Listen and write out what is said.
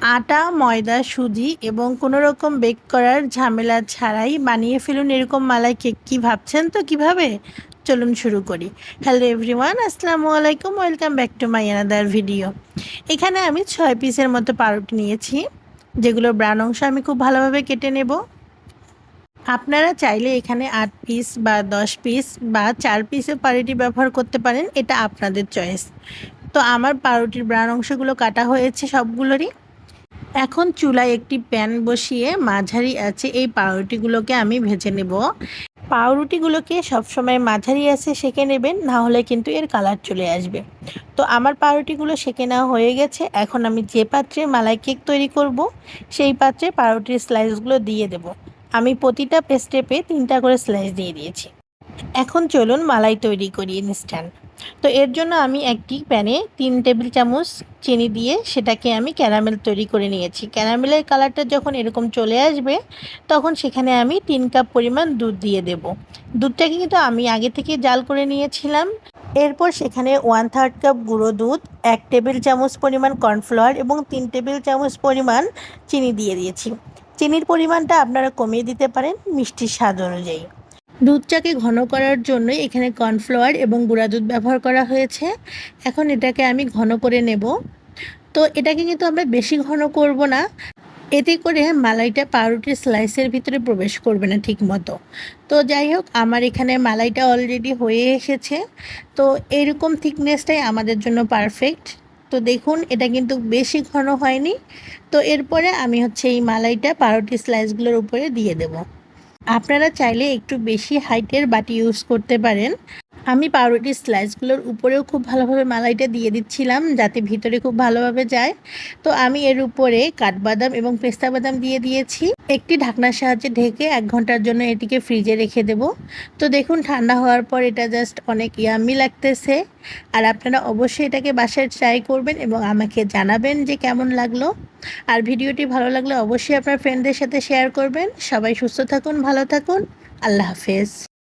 আটা, ময়দা, সুজি এবং কোনো রকম বেক করার ঝামেলা ছাড়াই বানিয়ে ফেলুন এরকম মালাই কেক। কি ভাবছেন তো কিভাবে? চলুন শুরু করি। হ্যালো এভরিওয়ান, আসসালামু আলাইকুম, welcome back to my another video. এখানে আমি 6 পিসের মতো পাউরুটি নিয়েছি, যেগুলোর ব্রাউন অংশ আমি খুব ভালোভাবে কেটে নেব। আপনারা চাইলে এখানে 8 পিস বা 10 পিস বা 4 পিসের পাউরুটি ব্যবহার করতে পারেন, এটা আপনাদের চয়েস। তো আমার পাউরুটির ব্রাউন অংশগুলো কাটা হয়েছে সবগুলোরই। এখন চুলায় একটি প্যান বসিয়ে মাঝারি আঁচে এই পাউরুটিগুলোকে আমি ভেজে নেব। পাউরুটিগুলোকে সবসময় মাঝারি আঁচে সেঁকে নেবেন, না হলে কিন্তু এর কালার চলে আসবে। তো আমার পাউরুটিগুলো সেঁকে নেওয়া হয়ে গেছে। এখন আমি যে পাত্রে মালাই কেক তৈরি করব, সেই পাত্রে পাউরুটির স্লাইসগুলো দিয়ে দেব। আমি প্রতিটা স্টেপে 3টা করে স্লাইস দিয়ে দিয়েছি। এখন চলুন মালাই তৈরি করি ইনস্ট্যান্ট। তো এর জন্য আমি একটি প্যানে 3 টেবিল চামচ চিনি দিয়ে সেটাকে আমি ক্যারামেল তৈরি করে নিয়েছি। ক্যারামেলের কালারটা যখন এরকম চলে আসবে, তখন সেখানে আমি 3 কাপ পরিমাণ দুধ দিয়ে দেব। দুধটাকে কিন্তু আমি আগে থেকে জাল করে নিয়েছিলাম। এরপর সেখানে 1/3 কাপ গুঁড়ো দুধ, 1 টেবিল চামচ পরিমাণ কর্নফ্লাওয়ার এবং 3 টেবিল চামচ পরিমাণ চিনি দিয়ে দিয়েছি। চিনির পরিমাণটা আপনারা কমিয়ে দিতে পারেন মিষ্টির স্বাদ অনুযায়ী। দুধটাকে ঘন করার জন্য এখানে কর্নফ্লাওয়ার এবং গুঁড়া দুধ ব্যবহার করা হয়েছে। এখন এটাকে আমি ঘন করে নেব। তো এটাকে কিন্তু আমরা বেশি ঘন করব না, এতে করে মালাইটা পাউরুটির স্লাইসের ভিতরে প্রবেশ করবে না ঠিক মতো। তো যাই হোক, আমার এখানে মালাইটা অলরেডি হয়ে এসেছে। তো এরকম থিকনেসটাই আমাদের জন্য পারফেক্ট। তো দেখুন, এটা কিন্তু বেশি ঘন হয়নি। তো এরপরে আমি এই মালাইটা পাউরুটির স্লাইসগুলোর উপরে দিয়ে দেব। আপনারা চাইলে একটু বেশি হাইটের বাটি ইউজ করতে পারেন। আমি পাউরুটির স্লাইসগুলোর উপরেও খুব ভালোভাবে মালাইটা দিয়ে দিচ্ছিলাম, যাতে ভিতরে খুব ভালোভাবে যায়। তো আমি এর উপরে কাঠবাদাম এবং পেস্তা বাদাম দিয়ে দিয়েছি। একটি ঢাকনার সাহায্যে ঢেকে 1 ঘন্টার জন্য এটিকে ফ্রিজে রেখে দেব। তো দেখুন, ঠান্ডা হওয়ার পর এটা জাস্ট অনেক ইয়াম্মি লাগতেছে। আর আপনারা অবশ্যই এটাকে বাসায় ট্রাই করবেন এবং আমাকে জানাবেন যে কেমন লাগলো। আর ভিডিওটি ভালো লাগলে অবশ্যই আপনার ফ্রেন্ডদের সাথে শেয়ার করবেন। সবাই সুস্থ থাকুন, ভালো থাকুন। আল্লাহ হাফেজ।